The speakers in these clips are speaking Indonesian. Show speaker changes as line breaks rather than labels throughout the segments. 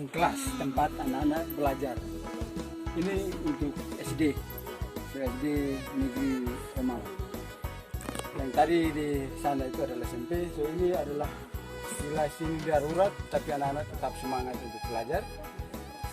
ruang kelas tempat anak-anak belajar. Ini untuk SD Negeri Emal. Yang tadi di sana itu adalah SMP. So ini adalah istilah darurat, tapi anak-anak tetap semangat untuk belajar.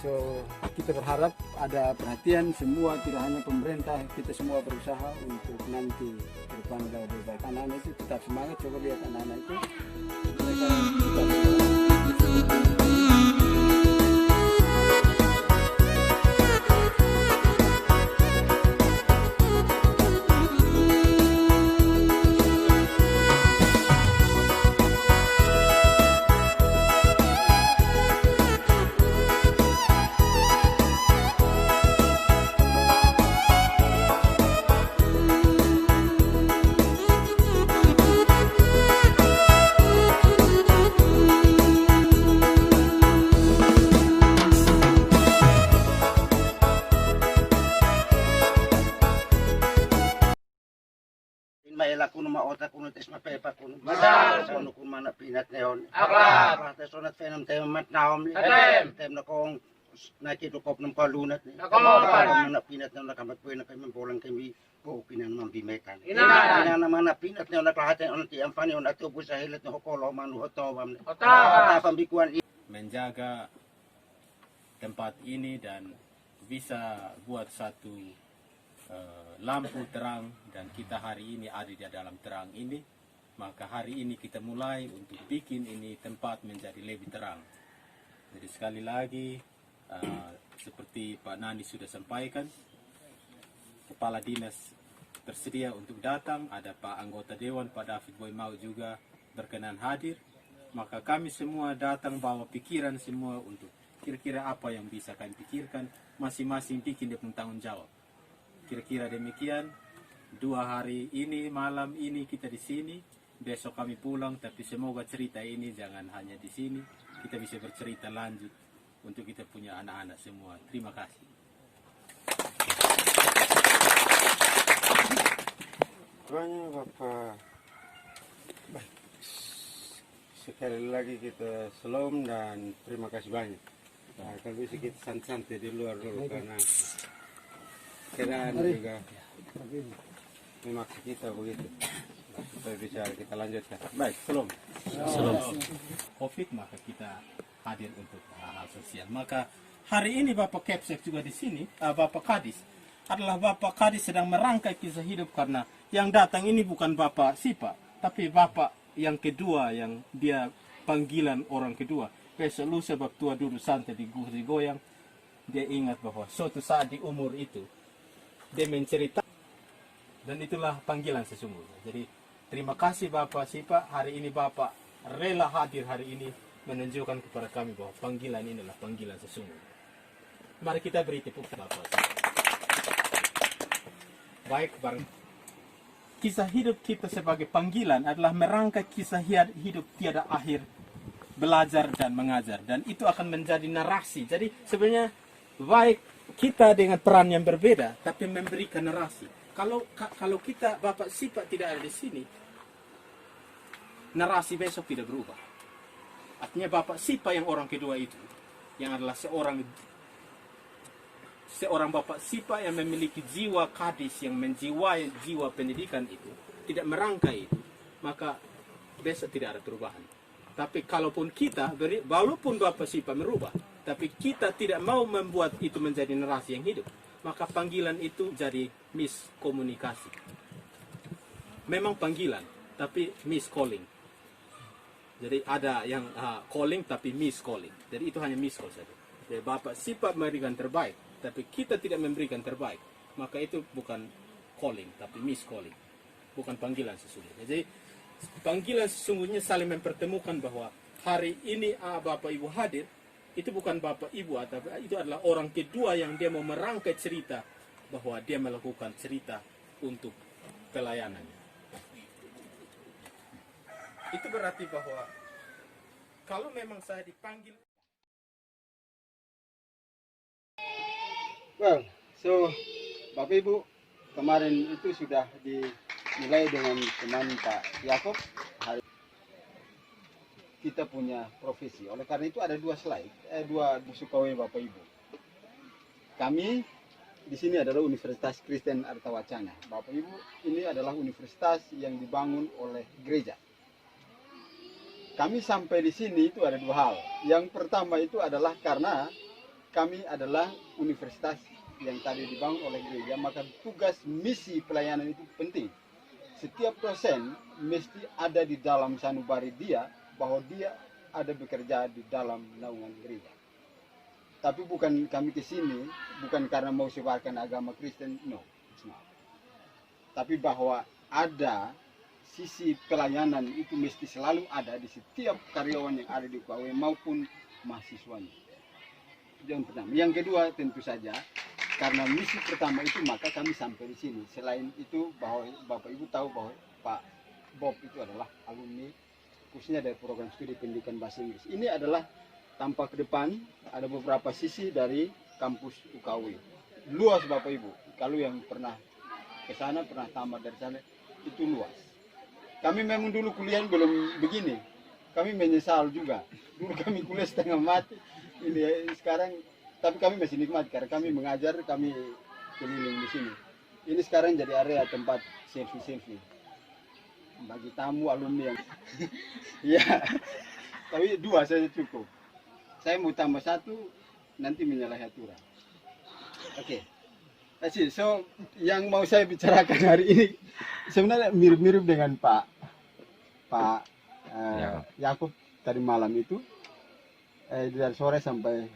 So kita berharap ada perhatian semua, tidak hanya pemerintah, kita semua berusaha untuk nanti ke depan lebih baik. Anak-anak itu tetap semangat. Coba lihat anak-anak itu, mereka tetap
maila kuno maota kuno tes mapepa kuno
Masal.
sono kun mana pinat neon
Aklat.
tes sonat fenam tem mat naom tem na kong nakito kop ng palunat ni
Nakopan.
na pinat na nakamat po na kay mambolang kami po pinan mambimekan
Inanan.
ina naman na pinat na naklahatan on ti amfani on atubo sa hilat no hokolo manu hotobam
Otawa.
pambikuan
menjaga tempat ini dan bisa buat satu lampu terang, dan kita hari ini ada di dalam terang ini, maka hari ini kita mulai untuk bikin ini tempat menjadi lebih terang. Jadi sekali lagi seperti Pak Nani sudah sampaikan, Kepala Dinas tersedia untuk datang, ada Pak Anggota Dewan Pak David Boy Mau juga berkenan hadir, maka kami semua datang bawa pikiran semua untuk kira-kira apa yang bisa kami pikirkan, masing-masing bikin dia punya tanggung jawab. Kira-kira demikian, 2 hari ini, malam ini kita di sini, besok kami pulang, tapi semoga cerita ini jangan hanya di sini, kita bisa bercerita lanjut untuk kita punya anak-anak semua. Terima kasih.
Banyak Bapak. Baik. Sekali lagi kita salam dan terima kasih banyak. Nah, kalau bisa kita santai di luar dulu karena keadaan juga memaksa kita begitu. Supaya bisa kita lanjutkan. Baik, salam.
COVID, maka kita hadir untuk hal sosial. Maka hari ini Bapak Kepsek juga di sini, Bapak Kadis adalah Bapak Kadis sedang merangkai kisah hidup, karena yang datang ini bukan Bapak Sipa, tapi Bapak yang kedua, yang dia panggilan orang kedua. Besok lusa bab tua duduk santai di kursi goyang, dia ingat bahwa suatu saat di umur itu dia mencerita, dan itulah panggilan sesungguhnya. Jadi terima kasih Bapak Sipa, hari ini Bapak rela hadir hari ini menunjukkan kepada kami bahwa panggilan ini adalah panggilan sesungguhnya. Mari kita beri tepuk tangan Bapak Sipa. Baik, bareng. Kisah hidup kita sebagai panggilan adalah merangkai kisah hidup tiada akhir, belajar dan mengajar, dan itu akan menjadi narasi. Jadi sebenarnya baik kita dengan peran yang berbeda, tapi memberikan narasi. Kalau kita Bapak Sipa tidak ada di sini, narasi besok tidak berubah. Artinya Bapak Sipa yang orang kedua itu, yang adalah seorang Bapak Sipa yang memiliki jiwa kadis, yang menjiwai jiwa pendidikan itu, tidak merangkai itu, maka besok tidak ada perubahan. Tapi kalaupun kita, walaupun Bapak Sipa merubah, tapi kita tidak mau membuat itu menjadi narasi yang hidup, maka panggilan itu jadi miskomunikasi. Memang panggilan, tapi miscalling. Jadi ada yang calling tapi miscalling. Jadi itu hanya miscall saja. Jadi Bapak Sipa memberikan terbaik, tapi kita tidak memberikan terbaik, maka itu bukan calling tapi miscalling, bukan panggilan sesungguhnya. Jadi panggilan sesungguhnya saling mempertemukan bahwa hari ini Bapak Ibu hadir, itu bukan Bapak Ibu, tapi itu adalah orang kedua yang dia mau merangkai cerita, bahwa dia melakukan cerita untuk pelayanannya. Itu berarti bahwa kalau memang saya dipanggil.
Well, so Bapak Ibu, kemarin itu sudah dimulai dengan teman Pak Yakob. kita punya profesi. Oleh karena itu ada dua slide, dua Sukawi Bapak Ibu. Kami di sini adalah Universitas Kristen Artawacana. Bapak Ibu, ini adalah universitas yang dibangun oleh gereja. Kami sampai di sini itu ada dua hal. Yang pertama itu adalah karena kami adalah universitas yang tadi dibangun oleh gereja, maka tugas misi pelayanan itu penting. Setiap dosen mesti ada di dalam sanubari dia, bahwa dia ada bekerja di dalam naungan gereja. Tapi bukan kami ke sini, bukan karena mau sebarkan agama Kristen, no, it's not. Tapi bahwa ada sisi pelayanan itu mesti selalu ada di setiap karyawan yang ada di UKW maupun mahasiswanya. Itu yang pertama. Yang kedua tentu saja, karena misi pertama itu maka kami sampai di sini. Selain itu bahwa Bapak Ibu tahu bahwa Pak Bob itu adalah alumni khususnya dari program studi pendidikan bahasa Inggris. Ini adalah tampak ke depan, ada beberapa sisi dari kampus UKW. Luas Bapak Ibu. Kalau yang pernah ke sana, pernah tamat dari sana, itu luas. Kami memang dulu kuliah belum begini. Kami menyesal juga. Dulu kami kuliah setengah mati. Ini sekarang, tapi kami masih nikmat karena kami mengajar, kami keliling di sini. Ini sekarang jadi area tempat selfie-selfie bagi tamu alumni yang ya. Tapi dua saja cukup. Saya mau tambah satu, nanti menyalahi aturan. Oke. So, yang mau saya bicarakan hari ini sebenarnya mirip-mirip dengan Pak Yakub tadi malam itu. Dari sore sampai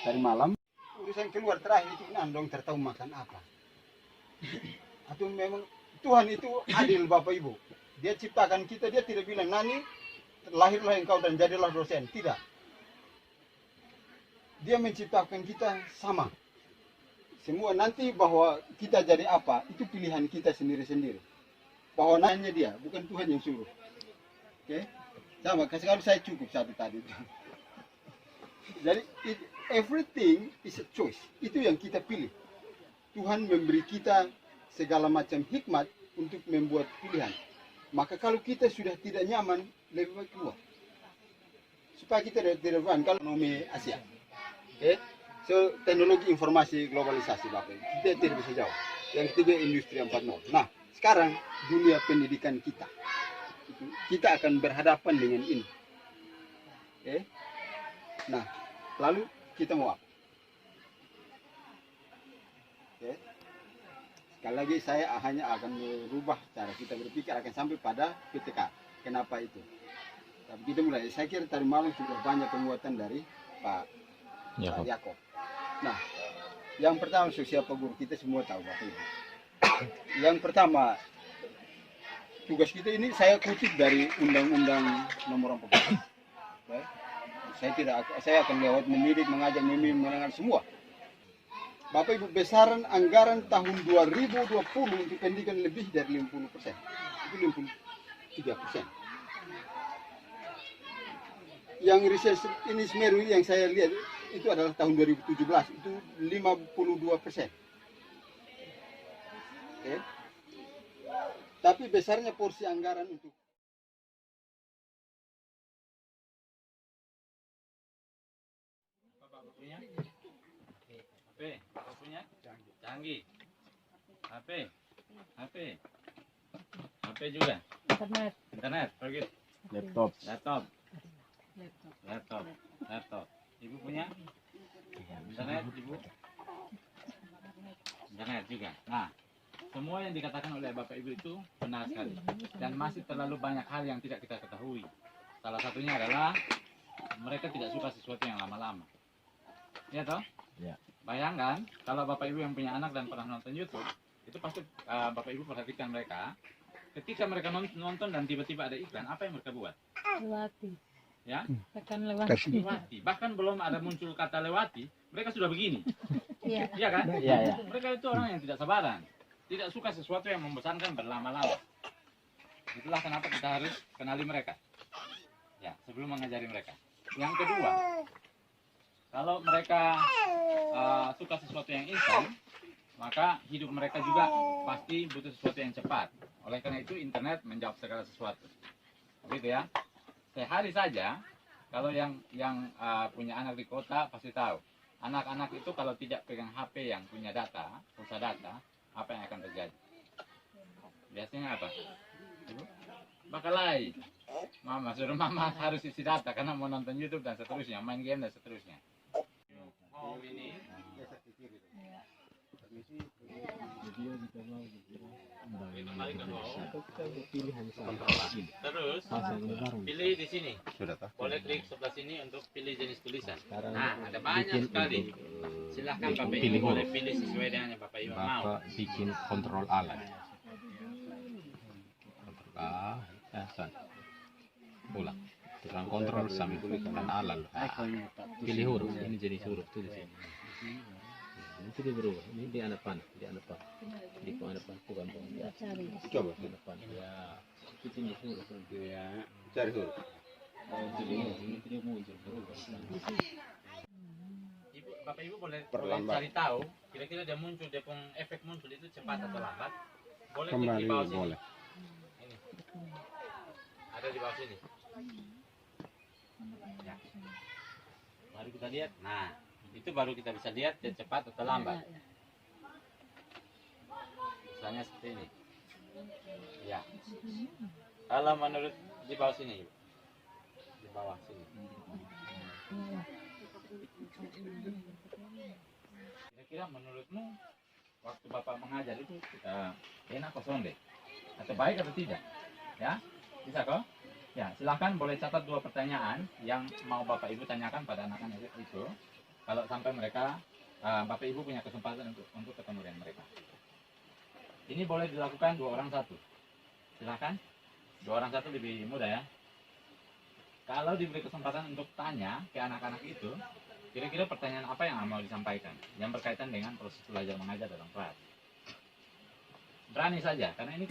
tadi malam. Urusan keluar terakhir itu nandong tertahu makan apa. Atau memang Tuhan itu adil Bapak Ibu. Dia ciptakan kita, dia tidak bilang, Nani, lahirlah engkau dan jadilah dosen. Tidak. Dia menciptakan kita sama. Semua nanti bahwa kita jadi apa, itu pilihan kita sendiri-sendiri. Bahwa nanya dia, bukan Tuhan yang suruh. Oke? Sama, kalau saya cukup satu tadi. Jadi, everything is a choice. Itu yang kita pilih. Tuhan memberi kita segala macam hikmat untuk membuat pilihan. Maka kalau kita sudah tidak nyaman, lebih baik keluar. Supaya kita tidak beban kalau ekonomi Asia. Oke? So, teknologi informasi globalisasi Bapak Ibu. Kita tidak bisa jauh. Yang ketiga industri 4.0. Nah, sekarang dunia pendidikan kita. Kita akan berhadapan dengan ini. Oke? Nah, lalu kita mau apa? Oke? Sekali lagi saya hanya akan merubah cara kita berpikir akan sampai pada PTK. Kenapa itu? Tapi kita mulai. Saya kira tadi malam sudah banyak penguatan dari Pak Yakob. Nah, yang pertama siapa guru kita semua tahu Bapak Ibu. Yang pertama tugas kita ini saya kutip dari Undang-Undang Nomor 14. Saya akan lewat mendidik, mengajar, membimbing, mendengar semua. Bapak Ibu, besaran anggaran tahun 2020 untuk pendidikan lebih dari 50%. Itu 53%. Yang riset ini Semeru yang saya lihat itu adalah tahun 2017, itu 52%. Oke. Tapi besarnya porsi anggaran untuk
HP, punya? Canggih. HP juga. Internet, pergi. Laptop. Ibu punya? Internet, Ibu? Internet juga. Nah, semua yang dikatakan oleh Bapak Ibu itu benar sekali. Dan masih terlalu banyak hal yang tidak kita ketahui. Salah satunya adalah mereka tidak suka sesuatu yang lama-lama. Iya toh? Ya. Bayangkan kalau Bapak Ibu yang punya anak dan pernah nonton YouTube, itu pasti Bapak Ibu perhatikan mereka. Ketika mereka nonton dan tiba-tiba ada iklan, apa yang mereka buat?
Lewati.
Ya?
Tekan lewati.
Bahkan belum ada muncul kata lewati, mereka sudah begini.
Iya.
Iya kan?
Iya.
Mereka itu orang yang tidak sabaran. Tidak suka sesuatu yang membosankan berlama-lama. Itulah kenapa kita harus kenali mereka. Ya, sebelum mengajari mereka. Yang kedua, kalau mereka suka sesuatu yang instan, maka hidup mereka juga pasti butuh sesuatu yang cepat. Oleh karena itu internet menjawab segala sesuatu. Begitu ya. sehari saja, kalau yang punya anak di kota pasti tahu. Anak-anak itu kalau tidak pegang HP yang punya data, pulsa data, apa yang akan terjadi? Biasanya apa? Ibu? Bakalai. Mama suruh mama harus isi data karena mau nonton YouTube dan seterusnya, main game dan seterusnya. Oh ini. Kembali ke bawah. Terus pilih di sini. Boleh klik sebelah sini untuk pilih jenis tulisan. Nah, ada banyak sekali. Silahkan Bapak Ibu boleh pilih sesuai dengan yang Bapak Ibu mau.
Bapak bikin kontrol alat. Kontrol A, san. Ulang. Tekan kontrol sambil tulisan alat. Pilih huruf. Ini jenis huruf tuh di sini. Nanti dia berubah. Ini di anak pan, di anak pan. Di anak pan, bukan pan. Ya.
Coba.
Anak pan. Ya. Itu jenis huruf.
Ya, cari huruf.
Ini dia muncul berubah.
Bapak Ibu boleh
Perlambat.
cari tahu kira-kira dia muncul, dia pun efek muncul itu cepat atau lambat. Boleh klik
Kembali
di bawah sini.
boleh.
Ini. Ada di bawah sini. Ya. Baru kita lihat. Nah, itu baru kita bisa lihat dia cepat atau lambat. Misalnya seperti ini. Ya. Kalau menurut di bawah sini, Ibu. Di bawah sini. Kira-kira menurutmu waktu Bapak mengajar itu enak kosong deh? Atau baik atau tidak? Ya, bisa kok? Ya, silahkan boleh catat 2 pertanyaan yang mau Bapak Ibu tanyakan pada anak-anak itu. Kalau sampai mereka, Bapak Ibu punya kesempatan untuk ketemu dengan mereka. Ini boleh dilakukan 2 orang 1. Silahkan. 2 orang 1 lebih mudah ya. Kalau diberi kesempatan untuk tanya ke anak-anak itu, kira-kira pertanyaan apa yang mau disampaikan yang berkaitan dengan proses belajar mengajar dalam kelas? Berani saja, karena ini